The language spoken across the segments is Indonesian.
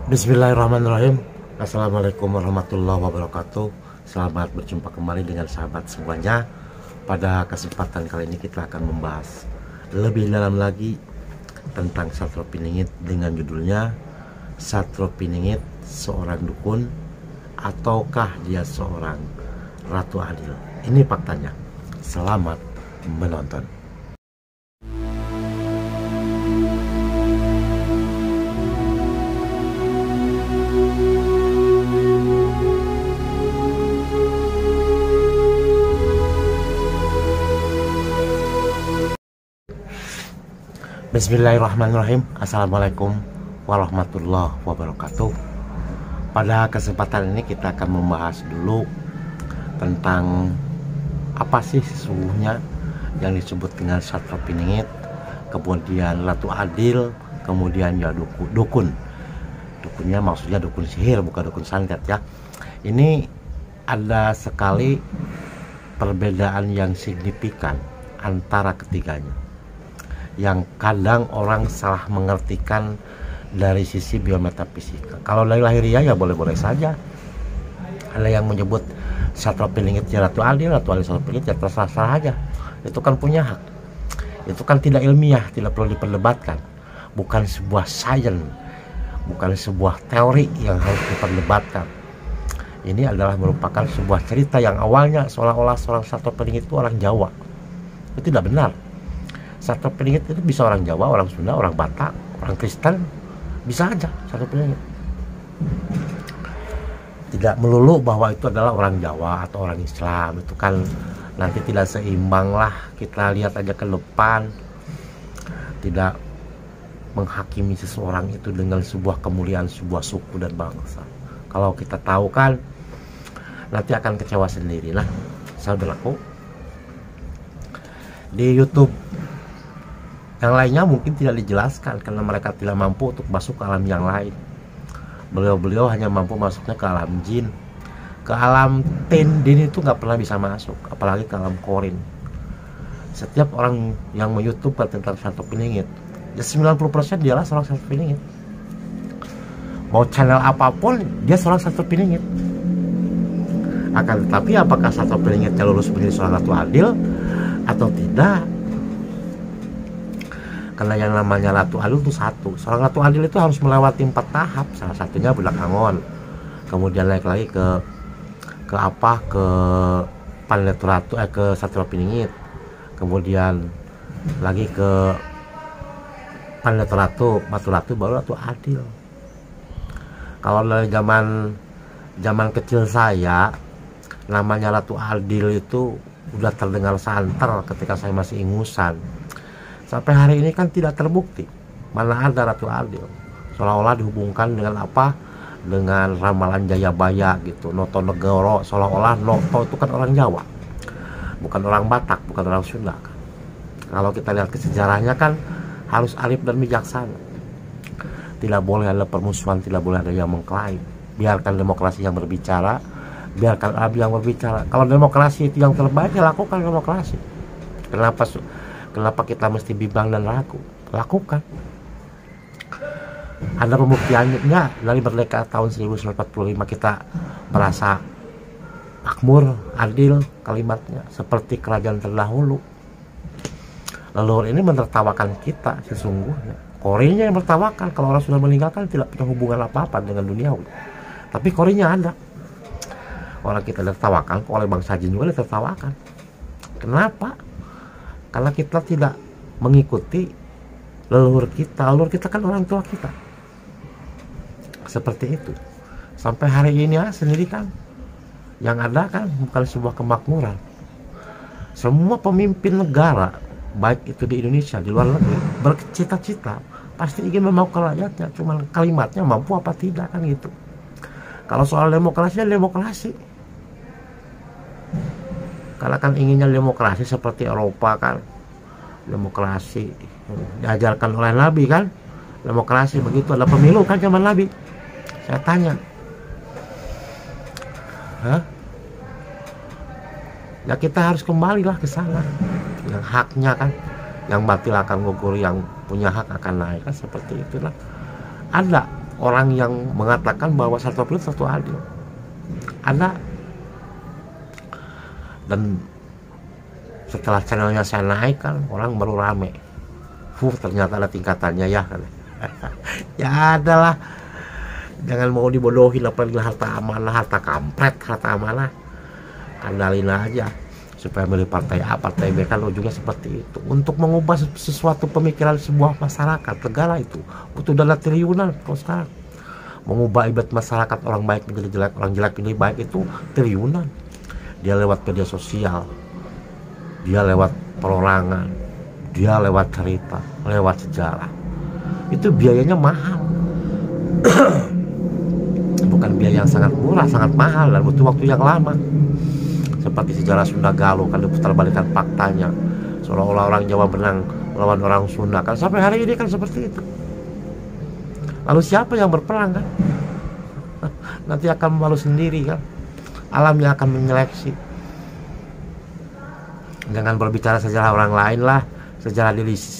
Bismillahirrahmanirrahim. Assalamualaikum warahmatullahi wabarakatuh. Selamat berjumpa kembali dengan sahabat semuanya. Pada kesempatan kali ini kita akan membahas lebih dalam lagi tentang Satrio Piningit dengan judulnya Satrio Piningit seorang dukun ataukah dia seorang ratu adil? Ini faktanya. Selamat menonton. Bismillahirrahmanirrahim. Assalamualaikum warahmatullahi wabarakatuh. Pada kesempatan ini kita akan membahas dulu tentang apa sih sesungguhnya yang disebut dengan Satrio Piningit, kemudian Ratu Adil, kemudian ya dukun. Dukunnya maksudnya dukun sihir, bukan dukun santet ya. Ini ada sekali perbedaan yang signifikan antara ketiganya, yang kadang orang salah mengertikan dari sisi biometafisika. Kalau dari lahiriah ya boleh-boleh saja. Ada yang menyebut Satrio Piningit ya Ratu Adil Satrio Piningit ya terserah aja. Itu kan punya hak. Itu kan tidak ilmiah, tidak perlu diperdebatkan. Bukan sebuah sains, bukan sebuah teori yang harus diperdebatkan. Ini adalah merupakan sebuah cerita yang awalnya seolah-olah seorang Satrio Piningit itu orang Jawa. Itu tidak benar. Satrio Piningit itu bisa orang Jawa, orang Sunda, orang Batak, orang Kristen, bisa aja Satrio Piningit. Tidak melulu bahwa itu adalah orang Jawa atau orang Islam. Itu kan nanti tidak seimbang lah. Kita lihat aja ke depan. Tidak menghakimi seseorang itu dengan sebuah kemuliaan sebuah suku dan bangsa. Kalau kita tahu kan nanti akan kecewa sendiri. Nah, saudaraku, di YouTube yang lainnya mungkin tidak dijelaskan karena mereka tidak mampu untuk masuk ke alam yang lain. Beliau hanya mampu masuknya ke alam jin. Ke alam tendin itu nggak pernah bisa masuk, apalagi ke alam korin. Setiap orang yang YouTube tentang Satrio Piningit, ya 90% dialah seorang Satrio Piningit. Mau channel apapun, dia seorang Satrio Piningit. Akan tetapi apakah Satrio Piningitnya lulus menjadi seorang Ratu Adil atau tidak? Karena yang namanya Ratu Adil itu satu. Seorang Ratu Adil itu harus melewati 4 tahap. Salah satunya Bedak Angon. Kemudian naik lagi ke Panetu Ratu, ke Satrio Piningit. Kemudian lagi ke Panetu Ratu, Batu Ratu, baru Ratu Adil. Kalau dari zaman kecil saya, namanya Ratu Adil itu udah terdengar santer ketika saya masih ingusan. Sampai hari ini kan tidak terbukti mana ada Ratu Adil. Seolah-olah dihubungkan dengan apa? Dengan ramalan Jayabaya gitu, Noto Negoro. Seolah-olah Noto itu kan orang Jawa, bukan orang Batak, bukan orang Sunda kan. Kalau kita lihat ke sejarahnya kan harus arif dan bijaksana. Tidak boleh ada permusuhan, tidak boleh ada yang mengklaim. Biarkan demokrasi yang berbicara, biarkan Abi yang berbicara. Kalau demokrasi itu yang terbaik, ya lakukan demokrasi. Kenapa kita mesti bimbang dan ragu? Lakukan. Ada pembuktiannya dari merdeka tahun 1945 kita merasa makmur, adil kalimatnya seperti kerajaan terdahulu. Leluhur ini menertawakan kita sesungguhnya. Korinya yang menertawakan. Kalau orang sudah meninggalkan tidak punya hubungan apa-apa dengan duniawi. Tapi korinya ada. Orang kita ditertawakan, oleh bangsa jin juga ditertawakan. Kenapa? Karena kita tidak mengikuti leluhur kita. Leluhur kita kan orang tua kita. Seperti itu. Sampai hari ini ya sendiri kan yang ada kan bukan sebuah kemakmuran. Semua pemimpin negara, baik itu di Indonesia, di luar negeri, bercita-cita pasti ingin memaukan rakyatnya. Cuman kalimatnya mampu apa tidak kan gitu. Kalau soal demokrasi, demokrasi. Karena kan inginnya demokrasi seperti Eropa kan, demokrasi diajarkan oleh Nabi kan, demokrasi begitu ada pemilu kan zaman Nabi. Saya tanya, ya kita harus kembalilah ke sana. Yang haknya kan, yang batil akan gugur, yang punya hak akan naik kan, seperti itulah. Ada orang yang mengatakan bahwa Satrio Piningit satu adil. Ada. Dan setelah channelnya saya naikkan, orang baru rame. Ternyata ada tingkatannya ya. Ya adalah, jangan mau dibodohin, apalagi harta amanah, harta kampret, harta amanah. Andalin aja supaya milih partai A, partai B, kan ujungnya seperti itu. Untuk mengubah sesuatu pemikiran sebuah masyarakat, negara itu butuh dana triliunan. Kalau sekarang mengubah ibarat masyarakat, orang baik menjadi jelek, orang jelek menjadi baik, itu triliunan. Dia lewat media sosial, dia lewat perorangan, dia lewat cerita, lewat sejarah. Itu biayanya mahal. Bukan biaya yang sangat murah, sangat mahal, dan butuh waktu yang lama. Seperti sejarah Sunda Galuh, kan diputarbalikkan faktanya, seolah-olah orang Jawa menang melawan orang Sunda, kan sampai hari ini kan seperti itu. Lalu siapa yang berperang kan? Nanti akan malu sendiri kan. Alam yang akan menyeleksi. Jangan berbicara sejarah orang lain lah, sejarah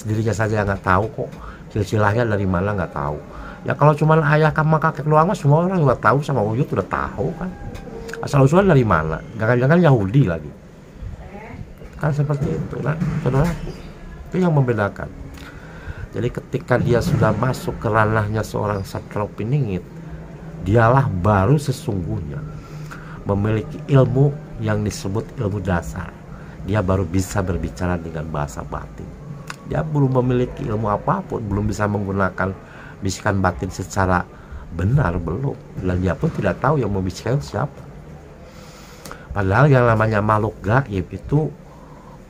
dirinya saja nggak tahu kok. Silsilahnya dari mana nggak tahu. Ya kalau cuma ayah sama kakek doang mah semua orang juga tahu, sama wujud udah tahu kan. Asal usulnya dari mana? Jangan-jangan Yahudi lagi. Kan seperti itu, nah, saudaraku. Itu yang membedakan. Jadi ketika dia sudah masuk ke ranahnya seorang Satrio Piningit, dialah baru sesungguhnya memiliki ilmu yang disebut ilmu dasar. Dia baru bisa berbicara dengan bahasa batin. Dia belum memiliki ilmu apapun, belum bisa menggunakan bisikan batin secara benar, belum. Dan dia pun tidak tahu yang membisikkan siapa. Padahal yang namanya makhluk gaib itu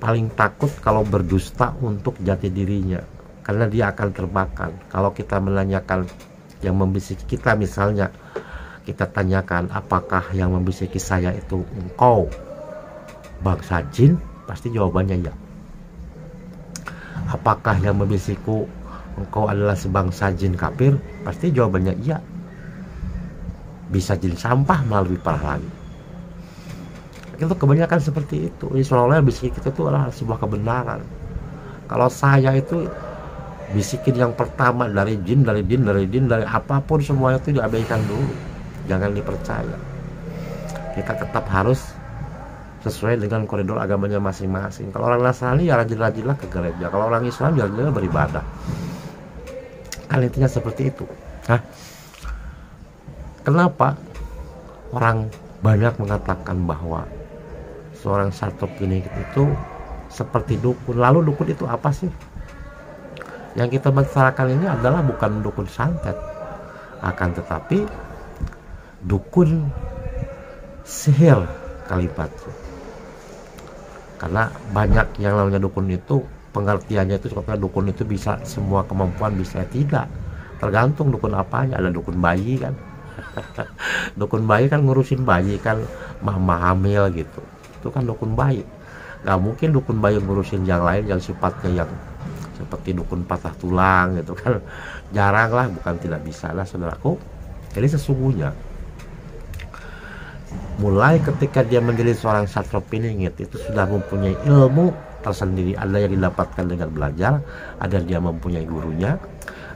paling takut kalau berdusta untuk jati dirinya, karena dia akan terbakar. Kalau kita menanyakan yang membisiki kita, misalnya kita tanyakan, apakah yang membisiki saya itu engkau bangsa jin? Pasti jawabannya ya. Apakah yang membisiku engkau adalah sebangsa jin kafir? Pasti jawabannya iya. Bisa jin sampah melalui para langit. Itu kebanyakan seperti itu. Ini seolah-olah bisik kita itu adalah sebuah kebenaran. Kalau saya itu bisikin yang pertama dari jin, dari apapun, semuanya itu diabaikan dulu. Jangan dipercaya. Kita tetap harus sesuai dengan koridor agamanya masing-masing. Kalau orang Nasrani ya rajin-rajinlah ke gereja. Kalau orang Islam ya rajin-rajinlah beribadah. Kan intinya seperti itu. Nah, kenapa orang banyak mengatakan bahwa seorang Satrio Piningit itu seperti dukun? Lalu dukun itu apa sih? Yang kita bicarakan ini adalah bukan dukun santet, akan tetapi dukun sihir kalimatnya. Karena banyak yang namanya dukun itu pengertiannya itu seperti dukun itu bisa semua kemampuan, bisa tidak, tergantung dukun apanya. Ada dukun bayi kan. Dukun bayi kan ngurusin bayi kan, mama hamil gitu, itu kan dukun bayi. Gak mungkin dukun bayi ngurusin yang lain yang sifatnya yang seperti dukun patah tulang gitu kan, jarang lah, bukan tidak bisa lah saudaraku. Jadi sesungguhnya mulai ketika dia menjadi seorang Satrio Piningit itu sudah mempunyai ilmu tersendiri. Ada yang didapatkan dengan belajar, ada dia mempunyai gurunya,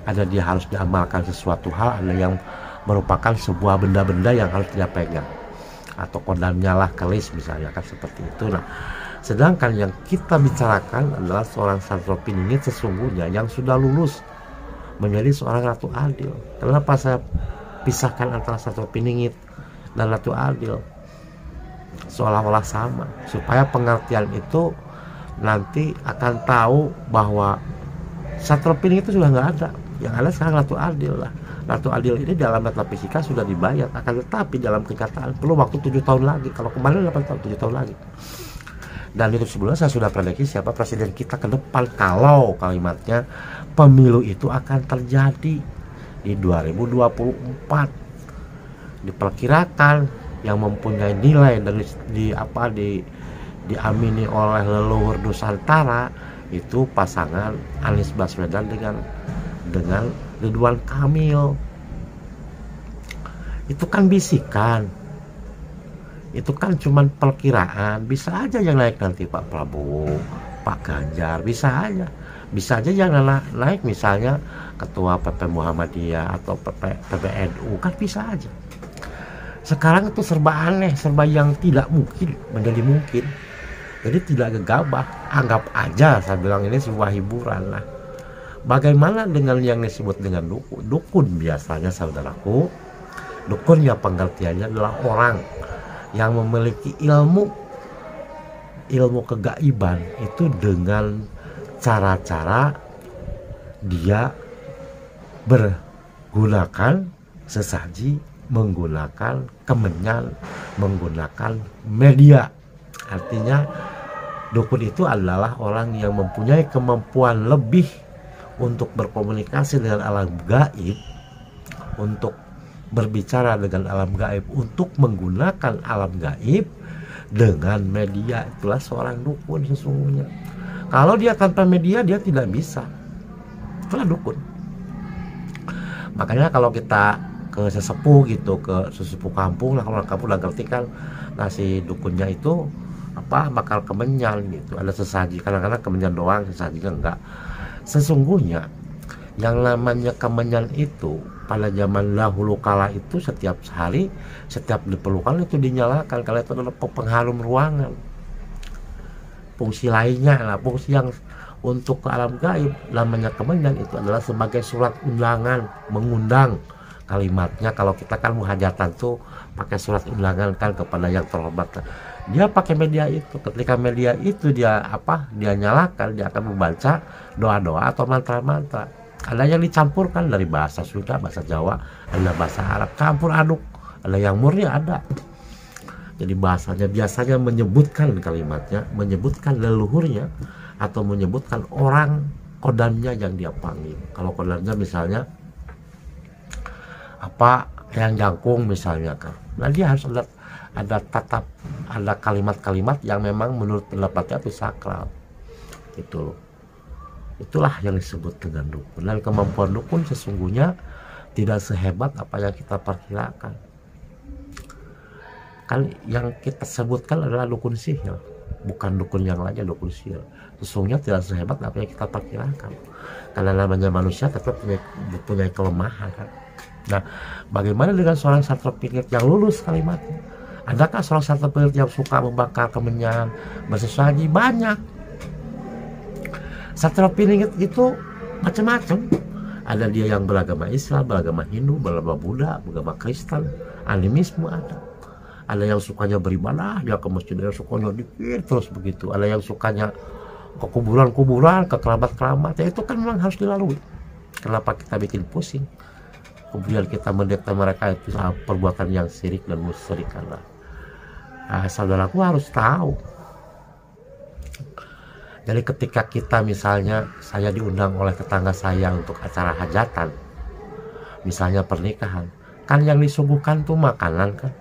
ada dia harus diamalkan sesuatu hal, ada yang merupakan sebuah benda-benda yang harus dia pegang, atau kodamnya lah, kelis misalnya kan seperti itu. Nah, sedangkan yang kita bicarakan adalah seorang Satrio Piningit sesungguhnya yang sudah lulus menjadi seorang Ratu Adil. Kenapa saya pisahkan antara Satrio Piningit dan Ratu Adil? Seolah-olah sama, supaya pengertian itu nanti akan tahu bahwa Satrio Piningit itu sudah nggak ada. Yang ada sekarang Ratu Adil lah. Ratu Adil ini dalam metafisika sudah dibayar, akan tetapi dalam kenyataan perlu waktu 7 tahun lagi. Kalau kemarin 8 tahun, 7 tahun lagi. Dan itu sebelumnya saya sudah prediksi siapa presiden kita ke depan kalau kalimatnya pemilu itu akan terjadi di 2024. Diperkirakan yang mempunyai nilai dan diamini oleh leluhur Nusantara itu pasangan Anies Baswedan dengan Ridwan Kamil. Itu kan bisikan, itu kan cuman perkiraan. Bisa aja yang naik nanti Pak Prabowo, Pak Ganjar, bisa aja. Bisa aja yang naik misalnya ketua PP Muhammadiyah atau PPNU, kan bisa aja. Sekarang itu serba aneh, serba yang tidak mungkin menjadi mungkin. Jadi tidak gegabah, anggap aja saya bilang ini sebuah hiburan lah. Bagaimana dengan yang disebut dengan dukun? Dukun biasanya saudaraku, dukun ya pengertiannya adalah orang yang memiliki ilmu kegaiban itu dengan cara-cara dia menggunakan sesaji, menggunakan kemenyan, menggunakan media. Artinya dukun itu adalah orang yang mempunyai kemampuan lebih untuk berkomunikasi dengan alam gaib, untuk berbicara dengan alam gaib, untuk menggunakan alam gaib dengan media. Itulah seorang dukun sesungguhnya. Kalau dia tanpa media dia tidak bisa. Itulah dukun. Makanya kalau kita ke sesepuh gitu, ke sesepuh kampung lah, kalau kampung udah ngerti kan, nah si dukunnya itu bakal kemenyan gitu, ada sesaji. Kadang-kadang kemenyan doang, sesajinya enggak. Sesungguhnya yang namanya kemenyan itu pada zaman dahulu kala itu setiap hari, setiap diperlukan itu dinyalakan, karena itu adalah pengharum ruangan. Fungsi lainnya lah, fungsi yang untuk ke alam gaib namanya kemenyan itu adalah sebagai surat undangan, mengundang. Kalimatnya kalau kita kan muhajatan tuh pakai surat undangan kan kepada yang terhormat. Dia pakai media itu. Ketika media itu dia nyalakan, dia akan membaca doa-doa atau mantra-mantra. Ada yang dicampurkan dari bahasa Sunda, bahasa Jawa, ada bahasa Arab, campur aduk. Ada yang murni, ada. Jadi bahasanya biasanya menyebutkan kalimatnya, menyebutkan leluhurnya, atau menyebutkan orang kodamnya yang dia panggil. Kalau kodamnya misalnya yang jangkung misalnya kan, nah dia harus ada kalimat-kalimat yang memang menurut pendapatnya itu sakral gitu. Itulah yang disebut dengan dukun. Dan kemampuan dukun sesungguhnya tidak sehebat apa yang kita perkirakan. Kan yang kita sebutkan adalah dukun sihir, bukan dukun yang lainnya, dukun sihir. Sesungguhnya tidak sehebat apa yang kita perkirakan, karena namanya manusia tetap punya kelemahan kan. Nah, bagaimana dengan seorang satra pinggir yang lulus kalimatnya? Adakah seorang satra pinggir yang suka membakar kemenyan, bersesaji? Banyak. Satra pinggir itu macam-macam. Ada dia yang beragama Islam, beragama Hindu, beragama Buddha, beragama Kristen, animisme ada. Ada yang sukanya beribadah, dia ke masjid, ada yang sukanya dikir terus begitu. Ada yang sukanya ke kuburan-kuburan, ke kerabat-kerabat. Ya itu kan memang harus dilalui. Kenapa kita bikin pusing? Kemudian kita mendekati mereka itu perbuatan yang syirik dan musyrik. Saudaraku harus tahu. Jadi ketika kita misalnya, saya diundang oleh tetangga saya untuk acara hajatan, misalnya pernikahan, kan yang disuguhkan tuh makanan kan,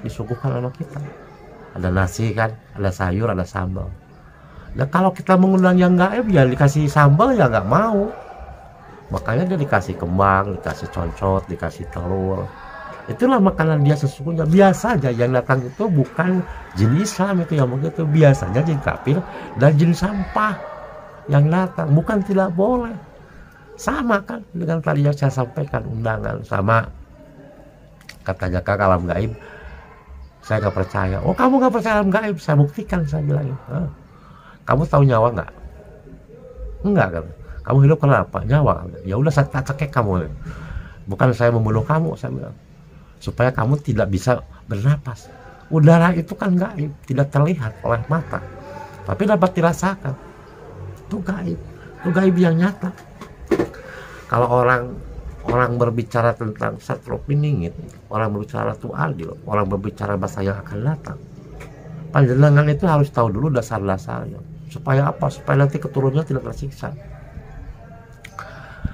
disuguhkan sama kita. Ada nasi kan, ada sayur, ada sambal. Nah kalau kita mengundang yang gaib ya dikasih sambal ya nggak mau. Makanya dia dikasih kembang, dikasih concot, dikasih telur. Itulah makanan dia sesungguhnya. Biasa aja yang datang itu bukan jin Islam itu yang begitu. Biasanya jin kafir dan jin sampah yang datang. Bukan tidak boleh. Sama kan dengan tadi yang saya sampaikan, undangan. Sama katanya Kak alam gaib. Saya nggak percaya. Oh kamu nggak percaya alam gaib? Saya buktikan, saya bilang. Kamu tahu nyawa nggak? Enggak kan? Kamu hidup kenapa? Nyawa. Ya udah saya cekek kamu. Bukan saya membunuh kamu, saya bilang. Supaya kamu tidak bisa bernapas. Udara itu kan gaib, tidak terlihat oleh mata, tapi dapat dirasakan. Itu gaib. Itu gaib yang nyata. Kalau orang berbicara tentang satro piningit, orang berbicara itu adil, orang berbicara bahasa yang akan datang. Panjenengan itu harus tahu dulu dasar-dasarnya. Supaya apa? Supaya nanti keturunannya tidak tersiksa.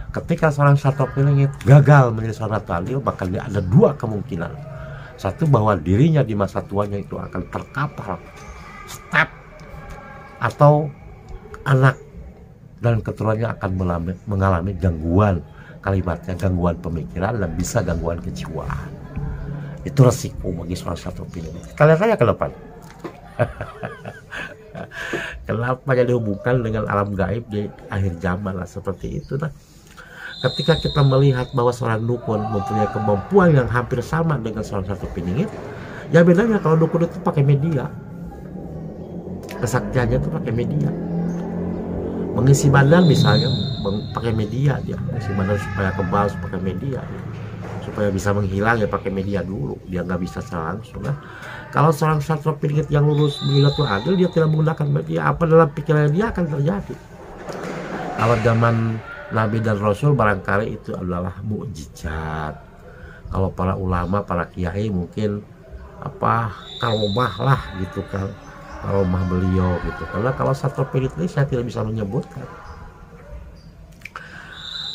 Ketika seorang satro piningit gagal menjadi seorang ratu adil, maka dia ada dua kemungkinan. Satu, bahwa dirinya di masa tuanya itu akan terkapar, step, atau anak dan keturunannya akan mengalami gangguan kalimatnya, gangguan pemikiran, dan bisa gangguan kejiwaan. Itu resiko bagi seorang satro piningit. Kalian tanya ke depan. Kenapa jadi hubungkan dengan alam gaib di akhir zaman lah seperti itu. Nah, ketika kita melihat bahwa seorang dukun mempunyai kemampuan yang hampir sama dengan seorang satu piningit, ya bedanya kalau dukun itu pakai media, kesaktiannya itu pakai media. Mengisi badan misalnya pakai media, dia mengisi badan supaya kebal pakai media, supaya bisa menghilang ya pakai media dulu, dia nggak bisa secara langsung. Nah, kalau seorang sastra piningit yang lulus Baitul Adil, dia tidak menggunakan media, apa dalam pikirannya dia akan terjadi. Kalau zaman Nabi dan Rasul barangkali itu adalah mukjizat. Kalau para ulama, para kiai mungkin apa karomah lah gitu kan, karomah beliau gitu. Karena kalau sastra piningit ini saya tidak bisa menyebutkan.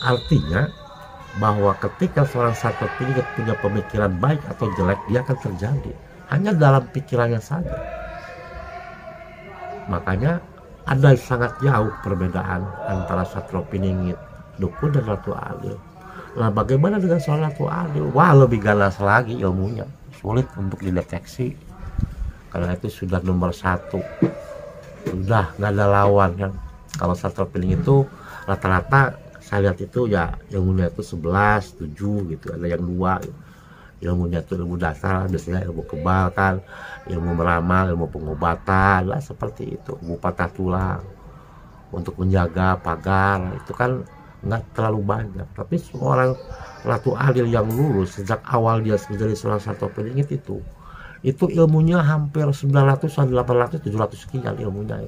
Artinya bahwa ketika seorang sastra piningit punya pemikiran baik atau jelek, dia akan terjadi hanya dalam pikirannya saja. Makanya ada sangat jauh perbedaan antara sastra piningit, dukun, dan ratu adil. Nah, bagaimana dengan seorang ratu adil? Wah, lebih ganas lagi ilmunya, sulit untuk dideteksi karena itu sudah nomor 1, sudah nggak ada lawan kan. Kalau sastra piningit itu rata-rata saya lihat itu ya ilmunya itu 11, 7 gitu, ada yang 2 gitu. Ilmunya itu ilmu dasar, biasanya ilmu kebal kan, ilmu meramal, ilmu pengobatan lah seperti itu, ilmu patah tulang untuk menjaga pagar, itu kan nggak terlalu banyak. Tapi seorang ratu adil yang lulus sejak awal dia menjadi seorang sastra piningit itu ilmunya hampir 900-an, 800, 700 sekian ilmunya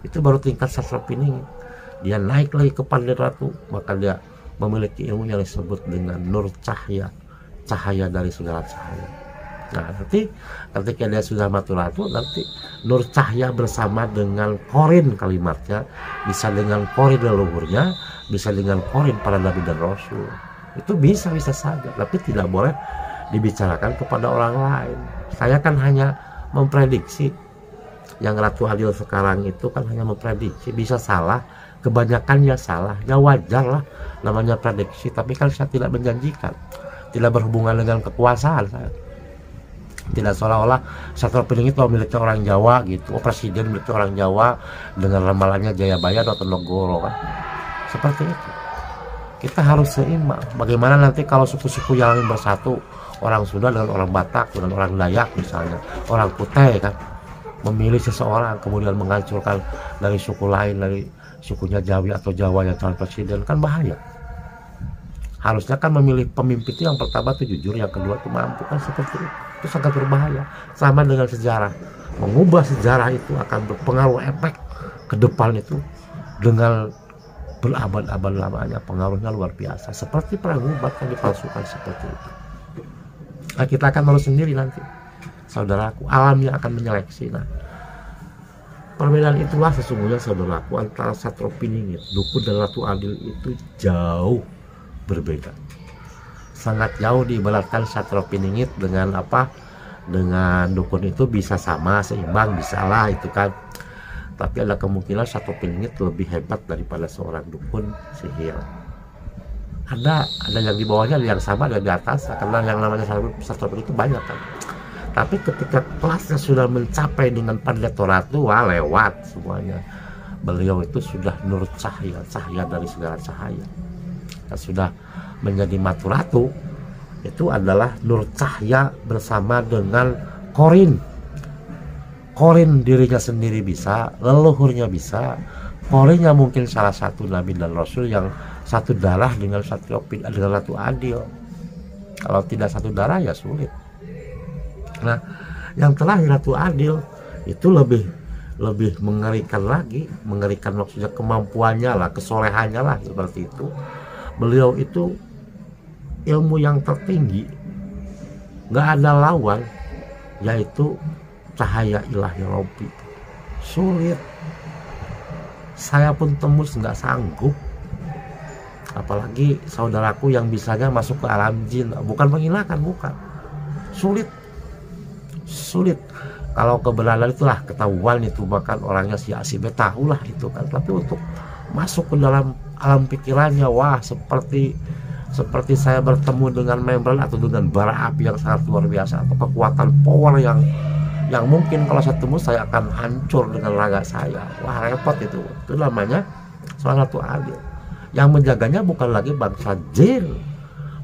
itu baru tingkat sastra piningit. Dia naik lagi ke pandai ratu, maka dia memiliki ilmu yang disebut dengan nur cahaya, cahaya dari segala cahaya. Nah, nanti ketika dia sudah maturatu, nanti nur cahaya bersama dengan korin kalimatnya, bisa dengan korin leluhurnya, bisa dengan korin para nabi dan rasul. Itu bisa saja, tapi tidak boleh dibicarakan kepada orang lain. Saya kan hanya memprediksi. Yang ratu adil sekarang itu kan hanya memprediksi, bisa salah, kebanyakan ya salah, ya wajar lah, namanya prediksi. Tapi kan saya tidak menjanjikan, tidak berhubungan dengan kekuasaan saya. Tidak seolah-olah sastra piningit miliknya orang Jawa gitu, presiden miliknya orang Jawa dengan ramalannya Jayabaya atau Negoro kan, seperti itu. Kita harus seimbang. Bagaimana nanti kalau suku-suku yang lain bersatu, orang Sunda dengan orang Batak, dengan orang Dayak misalnya, orang Kutai kan, memilih seseorang kemudian menghancurkan dari suku lain, dari sukunya Jawi atau Jawa yang calon presiden, kan bahaya. Harusnya kan memilih pemimpin itu yang pertama itu jujur, yang kedua itu mampu, kan seperti itu sangat berbahaya. Sama dengan sejarah, mengubah sejarah itu akan berpengaruh efek ke depan itu dengan berabad-abad lamanya, pengaruhnya luar biasa. Seperti perang Ubat yang dipalsukan seperti itu. Nah, kita akan tahu sendiri nanti, saudaraku, alamnya akan menyeleksi. Nah, perbedaan itulah sesungguhnya saudaraku antara sastra piningit, dukun, dan ratu adil itu jauh berbeda, sangat jauh. Diibaratkan sastra piningit dengan apa, dengan dukun itu bisa sama, seimbang, bisa lah itu kan. Tapi ada kemungkinan sastra piningit lebih hebat daripada seorang dukun sihir. Ada yang di bawahnya, ada yang sama, ada yang di atas, karena yang namanya sastra piningit itu banyak kan. Tapi ketika kelasnya sudah mencapai dengan Pandeta Ratu, wah lewat semuanya. Beliau itu sudah nur cahaya, cahaya dari segala cahaya. Dan sudah menjadi Maturatu, itu adalah nur cahaya bersama dengan korin. Korin dirinya sendiri bisa, leluhurnya bisa. Korinnya mungkin salah satu nabi dan rasul yang satu darah dengan Ratu Adil. Kalau tidak satu darah ya sulit. Nah, yang terakhir Ratu Adil itu lebih mengerikan lagi, mengerikan maksudnya kemampuannya lah, kesolehannya lah seperti itu. Beliau itu ilmu yang tertinggi, nggak ada lawan, yaitu cahaya ilahi Robbi. Sulit, saya pun tembus nggak sanggup, apalagi saudaraku yang bisanya masuk ke alam jin. Bukan menghinakan, bukan, sulit. Kalau kebenaran itulah ketahuan itu, bahkan orangnya si Asibe tahu lah itu kan. Tapi untuk masuk ke dalam alam pikirannya, wah seperti saya bertemu dengan membran atau dengan bara api yang sangat luar biasa, atau kekuatan power yang yang mungkin kalau saya temu saya akan hancur dengan raga saya. Wah, repot itu. Itu namanya salah satu adil. Yang menjaganya bukan lagi bangsa jin,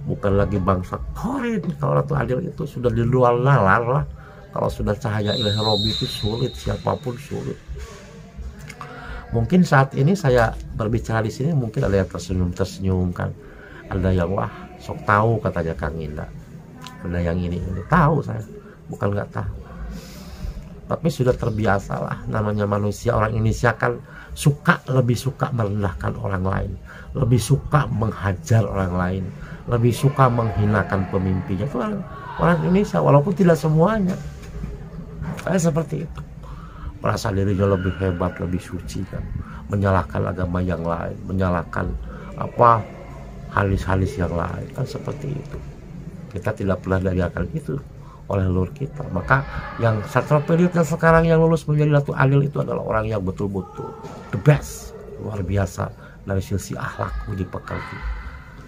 bukan lagi bangsa korin. Kalau Ratu Adil itu sudah di luar nalar lah. Kalau sudah cahaya ilahi Robi itu sulit, siapapun sulit. Mungkin saat ini saya berbicara di sini mungkin ada yang tersenyum kan, ada yang wah sok tahu katanya Kang Indah, ada yang ini tahu, saya bukan nggak tahu, tapi sudah terbiasa lah. Namanya manusia, orang Indonesia kan lebih suka merendahkan orang lain, lebih suka menghajar orang lain, lebih suka menghinakan pemimpinnya. Itu orang Indonesia, walaupun tidak semuanya. Saya seperti itu, merasa dirinya lebih hebat, lebih suci kan, menyalahkan agama yang lain, menyalahkan halis-halis yang lain kan, seperti itu. Kita tidak pernah diajarkan itu oleh leluhur kita. Maka yang satu periode sekarang yang lulus menjadi Ratu Adil itu adalah orang yang betul-betul the best, luar biasa dari sisi akhlak budi pekerti.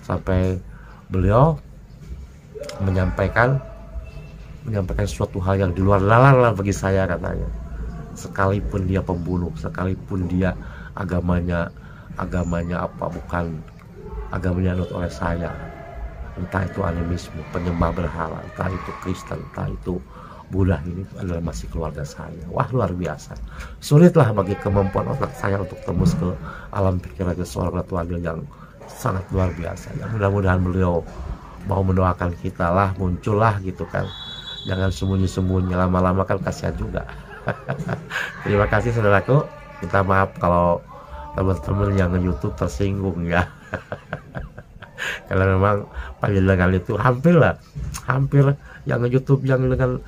Sampai beliau menyampaikan suatu hal yang di luar nalar bagi saya, katanya. Sekalipun dia pembunuh, sekalipun dia agamanya bukan agamanya anut oleh saya, entah itu animisme, penyembah berhala, entah itu Kristen, entah itu Buddha, ini adalah masih keluarga saya. Wah, luar biasa. Sulitlah bagi kemampuan otak saya untuk tembus ke alam pikiran seorang Ratu Adil yang sangat luar biasa. Ya, mudah-mudahan beliau mau mendoakan kita lah, muncullah gitu kan. Jangan sembunyi-sembunyi, lama-lama kan kasihan juga. Terima kasih saudaraku. Minta maaf kalau teman-teman yang YouTube tersinggung ya. Karena memang panjenengan itu hampir yang YouTube yang dengan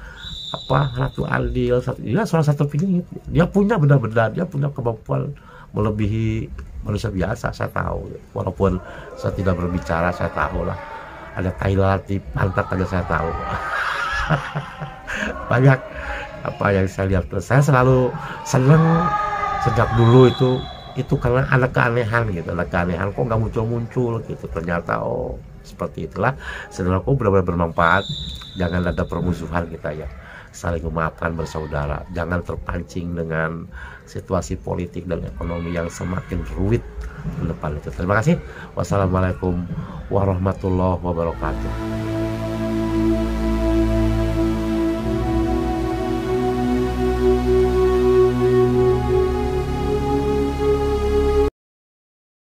Ratu Adil, dia salah satu penyihir. Dia punya benar-benar, dia punya kemampuan melebihi manusia biasa, saya tahu. Walaupun saya tidak berbicara, saya tahu lah. Ada Thailand di pantat aja saya tahu. Banyak yang saya lihat. Saya selalu senang sejak dulu itu karena ada keanehan gitu, ada keanehan kok nggak muncul gitu. Ternyata seperti itulah. Saudaraku, benar-benar bermanfaat. Jangan ada permusuhan kita ya, saling memaafkan bersaudara. Jangan terpancing dengan situasi politik dan ekonomi yang semakin ruwet ke depan itu. Terima kasih. Wassalamualaikum warahmatullahi wabarakatuh.